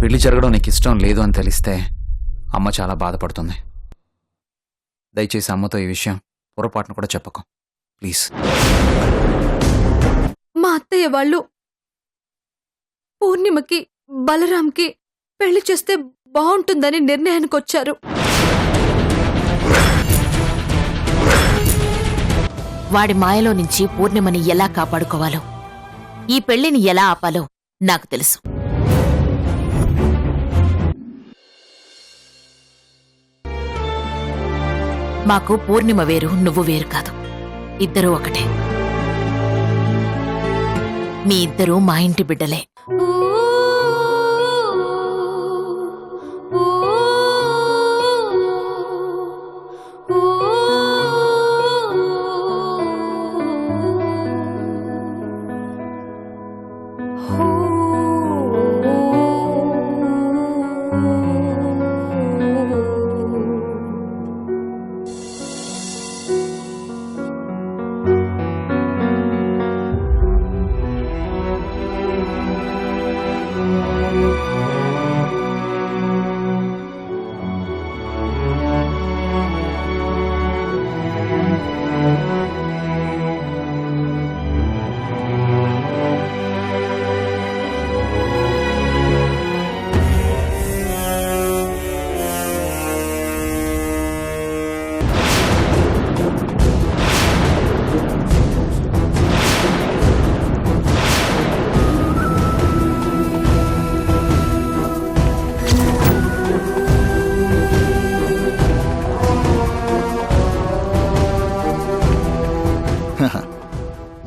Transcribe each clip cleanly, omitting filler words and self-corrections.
పెళ్లి జరగడం నీకు ఇష్టం లేదు అని తెలిస్తే అమ్మ చాలా బాధపడుతుంది. దయచేసి అమ్మతో ఈ విషయం పొరపాటును కూడా చెప్పకు ప్లీజ్. మా అత్తయ్య వాళ్ళు పూర్ణిమకి బలరాంకి పెళ్లి చేస్తే బాగుంటుందని నిర్ణయానికి వచ్చారు. వాడి మాయలో నుంచి పూర్ణిమని ఎలా కాపాడుకోవాలో, ఈ పెళ్లిని ఎలా ఆపాలో నాకు తెలుసు. మాకు పూర్ణిమ వేరు, నువ్వు వేరు కాదు. ఇద్దరూ ఒకటే. మీ ఇద్దరూ మా ఇంటి బిడ్డలే.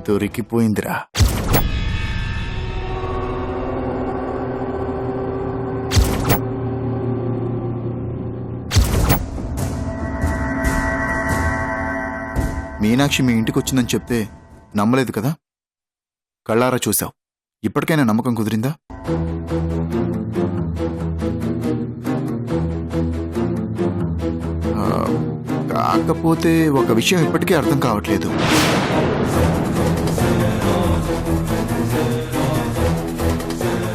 దొరికిపోయిందిరా. మీనాక్షి మీ ఇంటికి వచ్చిందని చెప్తే నమ్మలేదు కదా? కళ్ళారా చూసావు. ఇప్పటికైనా నమ్మకం కుదిరిందా? కాకపోతే ఒక విషయం ఇప్పటికీ అర్థం కావట్లేదు.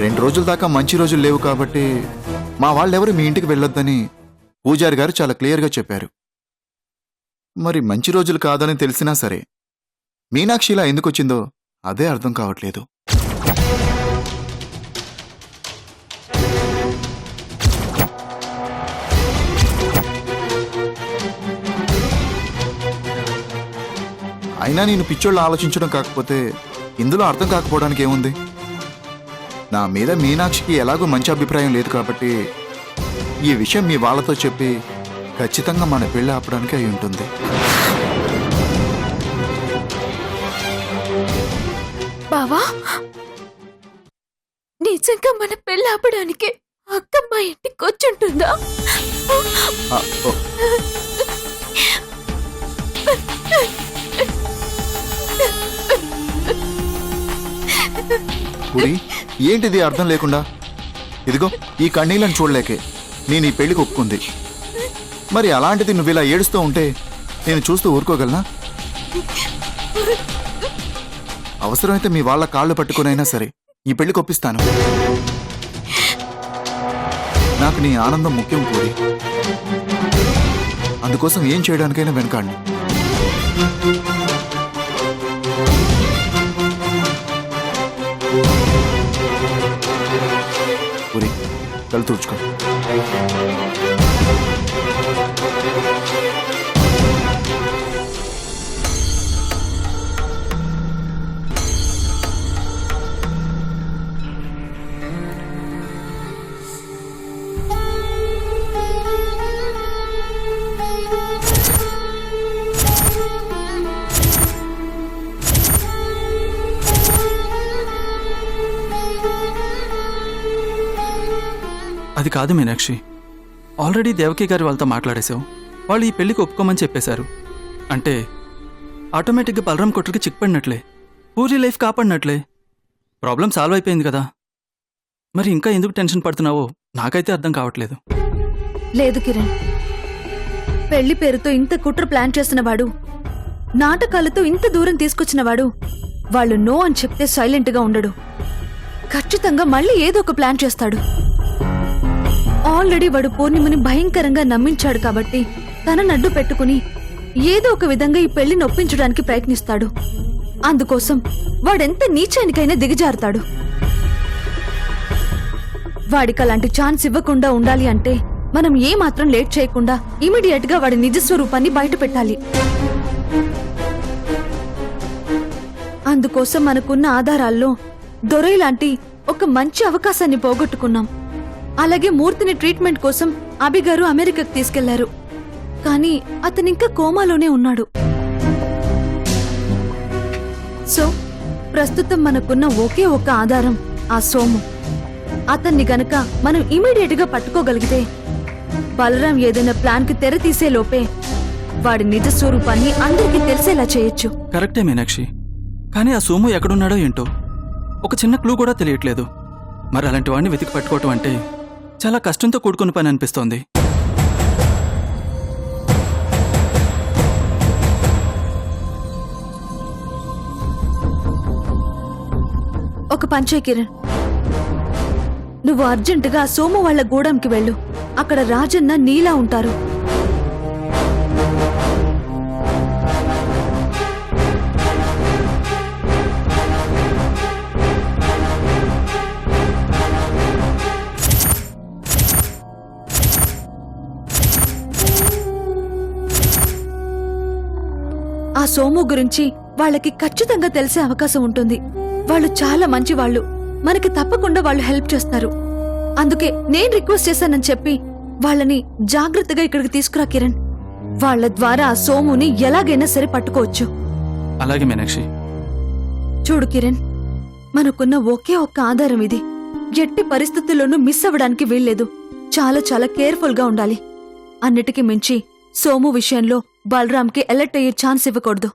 రెండు రోజుల దాకా మంచి రోజులు లేవు కాబట్టి మా వాళ్ళెవరు మీ ఇంటికి వెళ్ళొద్దని పూజారి గారు చాలా క్లియర్గా చెప్పారు. మరి మంచి రోజులు కాదని తెలిసినా సరే మీనాక్షి ఇలా ఎందుకు వచ్చిందో అదే అర్థం కావట్లేదు. అయినా నేను పిచ్చోళ్ళు ఆలోచించడం కాకపోతే ఇందులో అర్థం కాకపోవడానికి ఏముంది? నా మీద మీనాక్షికి ఎలాగో మంచి అభిప్రాయం లేదు కాబట్టి ఈ విషయం మీ వాళ్ళతో చెప్పి ఖచ్చితంగా మన పెళ్ళి ఆపడానికి అయి ఉంటుంది. బావా, నిజంగా మన పెళ్లి ఆపడానికి అక్క మా ఇంటికి వచ్చుంటుందా? పురి, ఏంటిది అర్థం లేకుండా? ఇదిగో ఈ కన్నీళ్ళని చూడలేకే నేను ఈ పెళ్లికి ఒప్పుకుంది. మరి అలాంటిది నువ్వు ఇలా ఏడుస్తూ ఉంటే నేను చూస్తూ ఊరుకోగలనా? అవసరమైతే మీ వాళ్ళ కాళ్ళు పట్టుకునైనా సరే ఈ పెళ్లికి ఒప్పిస్తాను. నాకు నీ ఆనందం ముఖ్యం పూరి. అందుకోసం ఏం చేయడానికైనా వెనకాడిని. పూరి, కళ్ళు తుడుచుకో. అది కాదు మీనాక్షి, ఆల్రెడీ దేవకి గారి వాళ్ళతో మాట్లాడేశావు. వాళ్ళు ఈ పెళ్లికి ఒప్పుకోమని చెప్పేశారు. అంటే ఆటోమేటిక్గా బలరాం కొట్టుకి చిక్పడినట్లే, పూరి లైఫ్ కాపాడినట్లే. ప్రాబ్లం సాల్వ్ అయిపోయింది కదా. మరి ఇంకా ఎందుకు టెన్షన్ పడుతున్నావో నాకైతే అర్థం కావట్లేదు. లేదు కిరణ్, పెళ్లి పేరుతో ఇంత కుట్ర ప్లాన్ చేసినవాడు, నాటకాలతో ఇంత దూరం తీసుకొచ్చినవాడు వాళ్ళు నో అని చెప్తే సైలెంట్గా ఉండడు. ఖచ్చితంగా మళ్ళీ ఏదో ఒక ప్లాన్ చేస్తాడు. ఆల్రెడీ వాడు పూర్ణిమని భయంకరంగా నమ్మించాడు కాబట్టి తనను అడ్డు పెట్టుకుని ఏదో ఒక విధంగా ఈ పెళ్లిని ఒప్పించడానికి ప్రయత్నిస్తాడు. అందుకోసం వాడెంత నీచానికైనా దిగజారుతాడు. వాడికి అలాంటి ఛాన్స్ ఇవ్వకుండా ఉండాలి అంటే మనం ఏమాత్రం లేట్ చేయకుండా ఇమీడియట్ గా వాడి నిజస్వరూపాన్ని బయట పెట్టాలి. అందుకోసం మనకున్న ఆధారాల్లో దొరై లాంటి ఒక మంచి అవకాశాన్ని పోగొట్టుకున్నాం. అలాగే మూర్తిని ట్రీట్మెంట్ కోసం అభిగారు అమెరికాకు తీసుకెళ్లారు. కానీ అతనింకా కోమాలోనే ఉన్నాడు. సో ప్రస్తుతం మనకున్న ఒకే ఒక ఆధారం ఆ సోము. అతన్ని గనక మనం ఇమీడియట్ గా పట్టుకోగలిగితే బలరాం ఏదైనా ప్లాన్ కి తెర తీసే లోపే వాడి నిజ స్వరూపాన్ని అందరికీ తెలిసేలా చేయొచ్చు. కరెక్టే మీనాక్షి, కానీ ఆ సోము ఎక్కడున్నాడో ఏంటో ఒక చిన్న క్లూ కూడా తెలియట్లేదు. మరి అలాంటి వాడిని వెతికి పట్టుకోవటం అంటే చాలా కష్టంతో కూడుకున్న పని అనిపిస్తోంది. ఒక పంచే కిరణ్, నువ్వు అర్జెంటుగా ఆ సోము వాళ్ళ గూడెంకి వెళ్ళు. అక్కడ రాజన్న నీలా ఉంటారు. ఆ సోము గురించి వాళ్ళకి ఖచ్చితంగా తెలిసే అవకాశం ఉంటుంది. వాళ్ళు చాలా మంచి వాళ్ళు, మనకి తప్పకుండా వాళ్ళు హెల్ప్ చేస్తారు. అందుకే నేను రిక్వెస్ట్ చేశానని చెప్పి వాళ్ళని జాగ్రత్తగా ఇక్కడికి తీసుకురా కిరణ్. వాళ్ళ ద్వారా ఆ సోముని ఎలాగైనా సరే పట్టుకోవచ్చు. అలాగే మీనాక్షి. చూడు కిరణ్, మనకున్న ఒకే ఒక్క ఆధారం ఇది. ఎట్టి పరిస్థితుల్లోనూ మిస్ అవ్వడానికి వీల్లేదు. చాలా చాలా కేర్ఫుల్ గా ఉండాలి. అన్నిటికీ మించి సోము విషయంలో బలరాంకి అలర్ట్ అయ్యే ఛాన్స్ ఇవ్వకూడదు.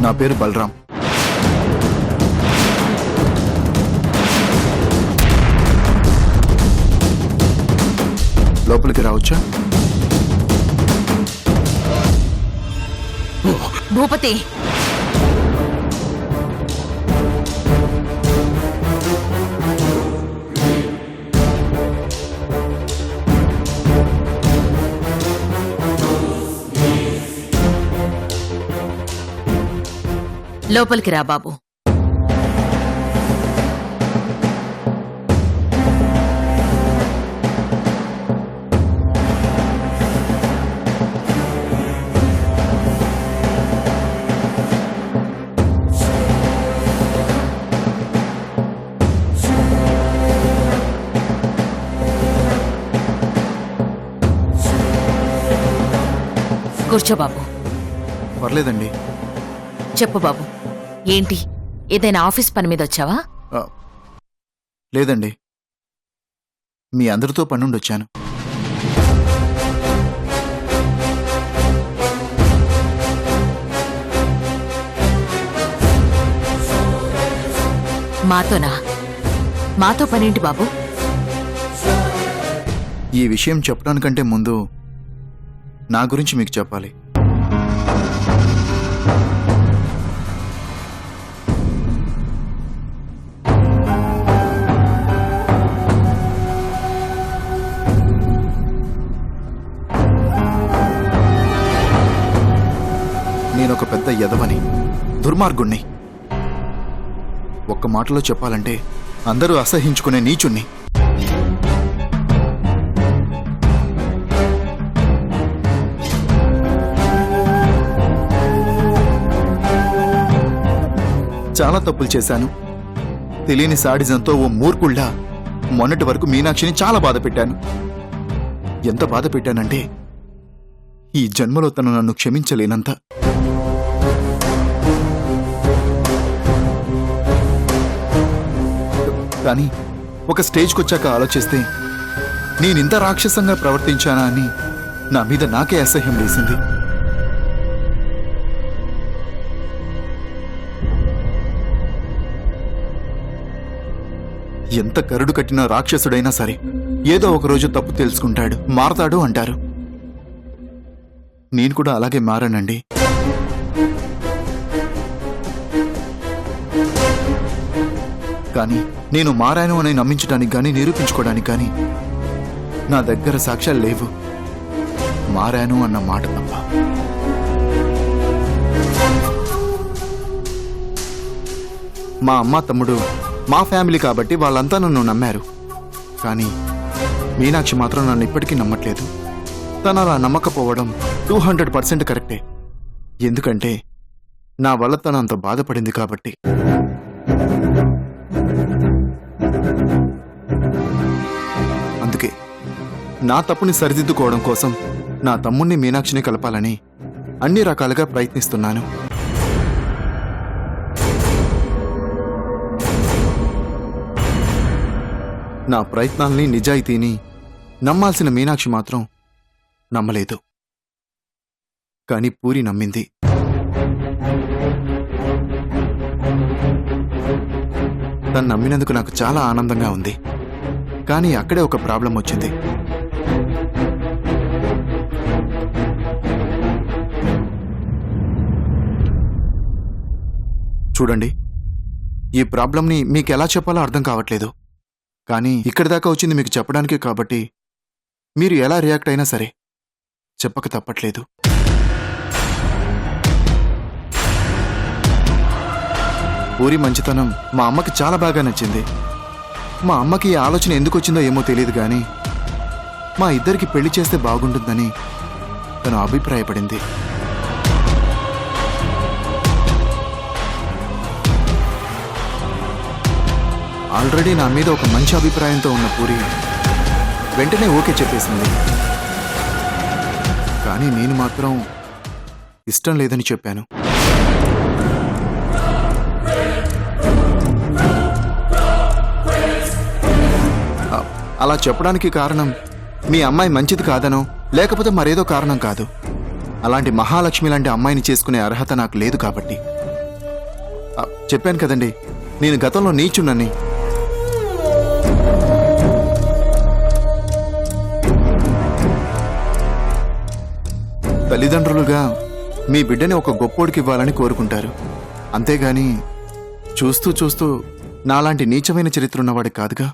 నా పేరు బలరాం. లోపలికి రావచ్చా? భూపతి, లోపలికి రా బాబు. కూర్చో బాబు. పర్లేదండి. చెప్పు బాబు, ఏంటి ఏదైనా ఆఫీస్ పని మీద వచ్చావా? ఆ, లేదండి, మీ అందరితో పనుండి వచ్చాను. మాతోనా? మాతో పనేంటి బాబు? ఈ విషయం చెప్పడానికంటే ముందు నా గురించి మీకు చెప్పాలి. నేనొక పెద్ద యదవని, దుర్మార్గుణ్ణి. ఒక్క మాటలో చెప్పాలంటే అందరూ అసహించుకునే నీచుణ్ణి. చాలా తప్పులు చేశాను. తెలియని సాడిజంతో ఓ మూర్ఖుళ్ళ మొన్నటి వరకు మీనాక్షిని చాలా బాధ పెట్టాను. ఎంత బాధ పెట్టానంటే ఈ జన్మలో తను నన్ను క్షమించలేనంత. కానీ ఒక స్టేజ్కి వచ్చాక ఆలోచిస్తే నేనింత రాక్షసంగా ప్రవర్తించానా అని నా మీద నాకే అసహ్యం వేసింది. ఎంత కరుడు కట్టిన రాక్షసుడైనా సరే ఏదో ఒకరోజు తప్పు తెలుసుకుంటాడు, మారతాడు అంటారు. నేను కూడా అలాగే మారానండి. కానీ నేను మారాను అని నమ్మించడానికి కానీ నిరూపించుకోవడానికి కానీ నా దగ్గర సాక్ష్యాలు లేవు. మారాను అన్న మాట తప్ప. మా అమ్మ తమ్ముడు మా ఫ్యామిలీ కాబట్టి వాళ్ళంతా నన్ను నమ్మారు. కానీ మీనాక్షి మాత్రం నన్ను ఇప్పటికీ నమ్మట్లేదు. తను అలా నమ్మకపోవడం 200% కరెక్టే. ఎందుకంటే నా వల్ల తను అంత బాధపడింది కాబట్టి. అందుకే నా తప్పుని సరిదిద్దుకోవడం కోసం నా తమ్ముణ్ణి మీనాక్షిని కలపాలని అన్ని రకాలుగా ప్రయత్నిస్తున్నాను. నా ప్రయత్నాల్ని, నిజాయితీని నమ్మాల్సిన మీనాక్షి మాత్రం నమ్మలేదు. కానీ పూరి నమ్మింది. తను నమ్మినందుకు నాకు చాలా ఆనందంగా ఉంది. కానీ అక్కడే ఒక ప్రాబ్లం వచ్చింది. చూడండి, ఈ ప్రాబ్లంని మీకు ఎలా చెప్పాలో అర్థం కావట్లేదు. కానీ ఇక్కడి దాకా వచ్చింది మీకు చెప్పడానికే కాబట్టి మీరు ఎలా రియాక్ట్ అయినా సరే చెప్పక తప్పట్లేదు. పూరి మంచితనం మా అమ్మకి చాలా బాగా నచ్చింది. మా అమ్మకి ఈ ఆలోచన ఎందుకు వచ్చిందో ఏమో తెలియదు కానీ మా ఇద్దరికి పెళ్లి చేస్తే బాగుంటుందని తను అభిప్రాయపడింది. ఆల్రెడీ నా మీద ఒక మంచి అభిప్రాయంతో ఉన్న పూరి వెంటనే ఓకే చెప్పేసింది. కానీ నేను మాత్రం ఇష్టం లేదని చెప్పాను. అలా చెప్పడానికి కారణం మీ అమ్మాయి మంచిది కాదనో లేకపోతే మరేదో కారణం కాదు. అలాంటి మహాలక్ష్మి లాంటి అమ్మాయిని చేసుకునే అర్హత నాకు లేదు కాబట్టి. చెప్పాను కదండి, నేను గతంలో నీచున్నని. తల్లిదండ్రులుగా మీ బిడ్డని ఒక గొప్పోడికి ఇవ్వాలని కోరుకుంటారు. అంతేగాని చూస్తూ చూస్తూ నాలాంటి నీచమైన చరిత్ర ఉన్నవాడి కాదుగా.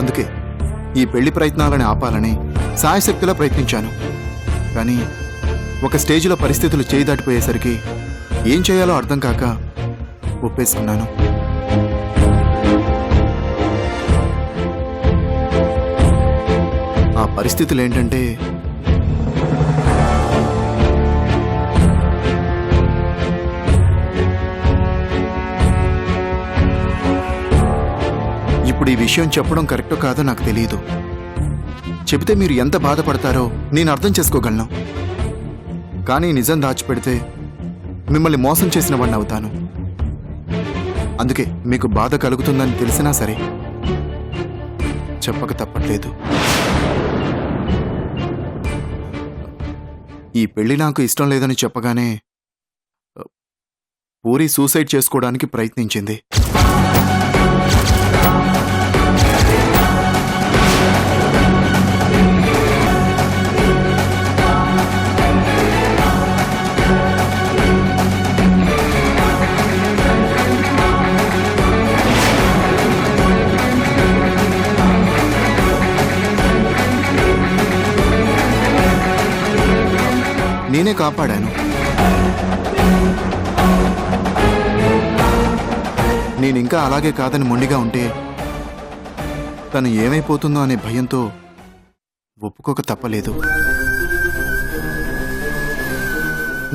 అందుకే ఈ పెళ్లి ప్రయత్నాలని ఆపాలని సాయశక్తిలో ప్రయత్నించాను. కానీ ఒక స్టేజిలో పరిస్థితులు చేయి దాటిపోయేసరికి ఏం చేయాలో అర్థం కాక ఒప్పేసుకున్నాను. ఆ పరిస్థితులు ఏంటంటే ఇప్పుడు ఈ విషయం చెప్పడం కరెక్టో కాదో నాకు తెలియదు. చెబితే మీరు ఎంత బాధపడతారో నేను అర్థం చేసుకోగలను. కానీ నిజం దాచిపెడితే మిమ్మల్ని మోసం చేసిన వాడిని అవుతాను. అందుకే మీకు బాధ కలుగుతుందని తెలిసినా సరే చెప్పక తప్పట్లేదు. ఈ పెళ్లి నాకు ఇష్టం లేదని చెప్పగానే పూరి సూసైడ్ చేసుకోవడానికి ప్రయత్నించింది. నేనే కాపాడాను. నేనింకా అలాగే కాదని మొండిగా ఉంటే తను ఏమైపోతుందో అనే భయంతో ఒప్పుకోక తప్పలేదు.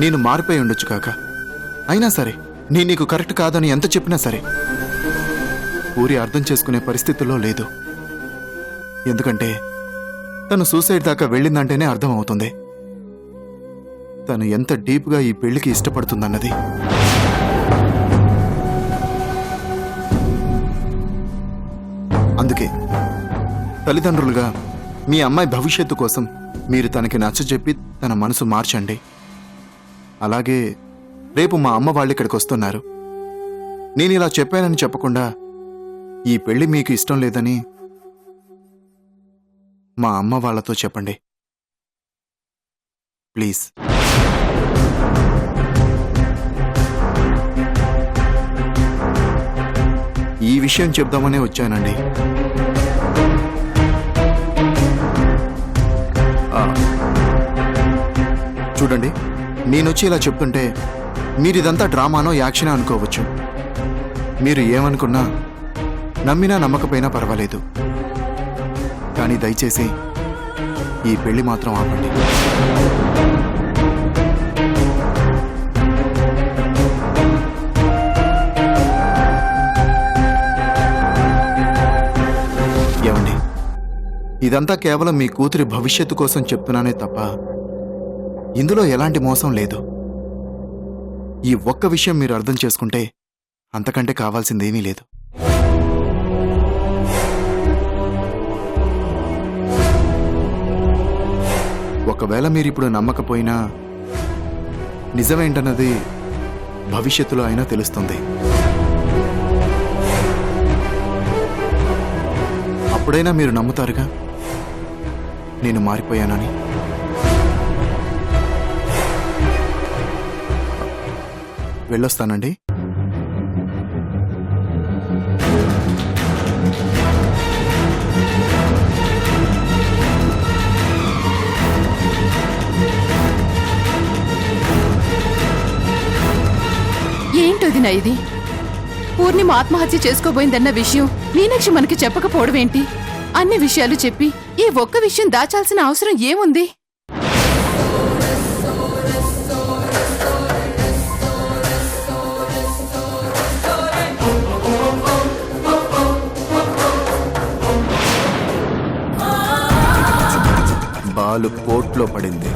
నేను మారిపోయి ఉండొచ్చు కాక, అయినా సరే నేను నీకు కరెక్ట్ కాదని ఎంత చెప్పినా సరే పూరి అర్థం చేసుకునే పరిస్థితుల్లో లేదు. ఎందుకంటే తను సూసైడ్ దాకా వెళ్ళిందంటేనే అర్థం అవుతుంది తను ఎంత డీప్గా ఈ పెళ్లికి ఇష్టపడుతుందన్నది. అందుకే తల్లిదండ్రులుగా మీ అమ్మాయి భవిష్యత్తు కోసం మీరు తనకి నచ్చజెప్పి తన మనసు మార్చండి. అలాగే రేపు మా అమ్మ వాళ్ళు ఇక్కడికి వస్తున్నారు. నేను ఇలా చెప్పానని చెప్పకుండా ఈ పెళ్లి మీకు ఇష్టం లేదని మా అమ్మ వాళ్ళతో చెప్పండి ప్లీజ్. ఈ విషయం చెప్దామనే వచ్చానండి. చూడండి, నేనొచ్చి ఇలా చెప్తుంటే మీరిదంతా డ్రామానో యాక్షనో అనుకోవచ్చు. మీరు ఏమనుకున్నా నమ్మినా నమ్మకపోయినా పర్వాలేదు. కానీ దయచేసి ఈ పెళ్లి మాత్రం ఆపండి. ఏమండి, ఇదంతా కేవలం మీ కూతురి భవిష్యత్తు కోసం చెప్తున్నానే తప్ప ఇందులో ఎలాంటి మోసం లేదు. ఈ ఒక్క విషయం మీరు అర్థం చేసుకుంటే అంతకంటే కావాల్సిందేమీ లేదు. ఒకవేళ మీరిప్పుడు నమ్మకపోయినా నిజమేంటన్నది భవిష్యత్తులో అయినా తెలుస్తుంది. అప్పుడైనా మీరు నమ్ముతారుగా నేను మారిపోయానని. వెళ్ళొస్తానండి. ఏంటోదినా ఇది? పూర్ణిమ ఆత్మహత్య చేసుకోబోయిందన్న విషయం మీనాక్షి మనకి చెప్పకపోవడం ఏంటి? అన్ని విషయాలు చెప్పి ఈ ఒక్క విషయం దాచాల్సిన అవసరం ఏముంది? బాలు కోర్టులో పడింది.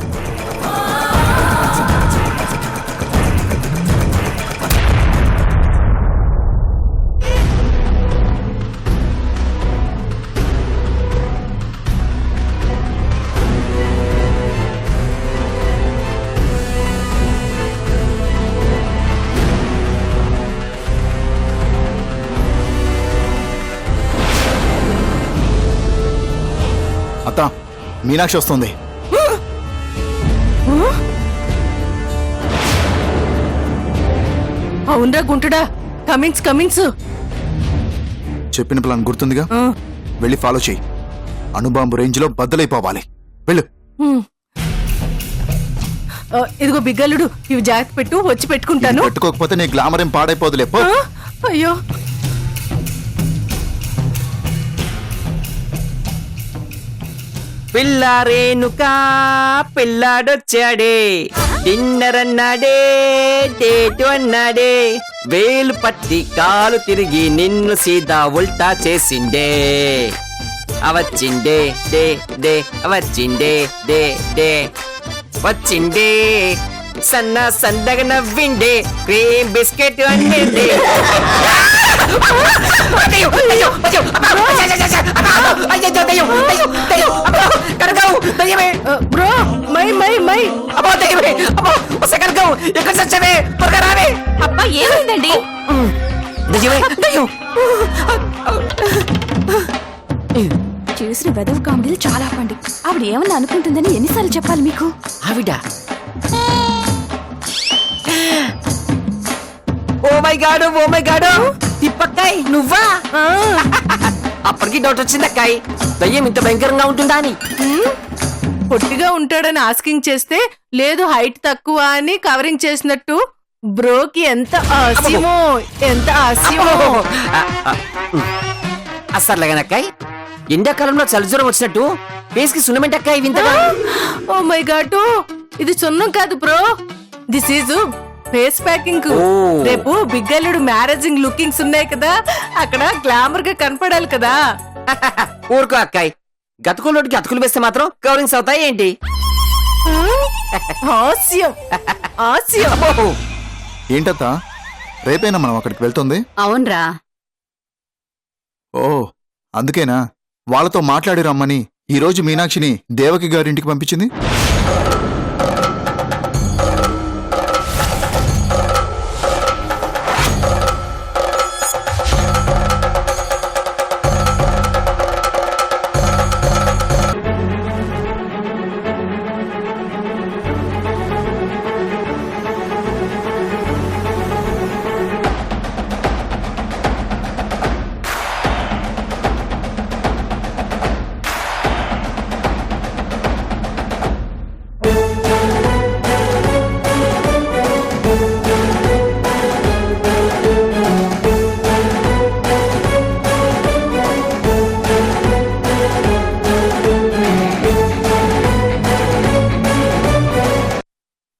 అత్త, మీనాక్షి వస్తుంది. అవునరా గుంటుడా, కమింగ్స్. చెప్పిన ప్లాన్ గుర్తుందిగా, వెళ్ళి ఫాలో చేయి. అణుబాంబు రేంజ్ లో బద్దలైపోవాలి. వెళ్ళు. ఇదిగో బిగ్గలుడు, ఇవి జాగ్రత్త పెట్టు, వచ్చి పెట్టుకుంటాను. పెట్టుకోకపోతే నీ గ్లామర్ ఏం పాడైపోదులే. పో. అయ్యో, పిల్ల రేణుకా పిల్లాడొచ్చాడే. డిన్నర్ అన్నాడే డేటు అన్నాడే వేలు పట్టి కాలు తిరిగి నిన్ను సీదా ఉల్టా చేసిండే అవచ్చిండే డే డే అవచ్చిండే డే డే వచ్చిండే సన్న సందగ నవ్విండే క్రీమ్ బిస్కెట్ అండి బ్రో మై మై మై ఎక్కడ చచ్చావే త్వరగా రావే అబ్బా ఏమైందండి చేసిన వెదవ కామెడీలు చాలా ఆపండి. ఆవిడ ఏమన్నా అనుకుంటుందని ఎన్నిసార్లు చెప్పాలి మీకు? ఆవిడ ఓ మై గాడు తిప్పక్కాయ్ నువ్వా అప్పటికి డౌట్ వచ్చింది అక్కాయ్ దయ్యం ఇంత భయంకరంగా ఉంటుందా అని పొట్టిగా ఉంటాడని ఆస్కింగ్ చేస్తే లేదు హైట్ తక్కువ అని కవరింగ్ చేసినట్టు బ్రోకి ఎంత ఆస్యమో ఎంత ఆస్యమో అసర్లేగానక్కాయ్ ఎండాకాలంలో చలిజ్వరం వచ్చినట్టు ఫేస్ కి సున్నమెంటక్కాయ్ వింతగా ఓ మై గాడ్ ఇది సున్నం కాదు bro this is face packing ఓ. రేపు బిగ్గల్లుడు మ్యారేజింగ్ లుకింగ్స్ ఉన్నాయి కదా అక్కడ గ్లామర్ గా కనపడాలి కదా ఊరుకో అక్కాయ్ గతుకుల్లోటికి అతుకులు వేస్తే మాత్రం కవరింగ్స్ అవుతాయి ఏంటి హాస్యం హాస్యం ఏంటత్తా రేపేనా మనం అక్కడికి వెళ్తుంది? అవునరా ఓ అందుకేనా వాళ్ళతో మాట్లాడి రమ్మని ఈరోజు మీనాక్షిని దేవకి గారింటికి పంపించింది?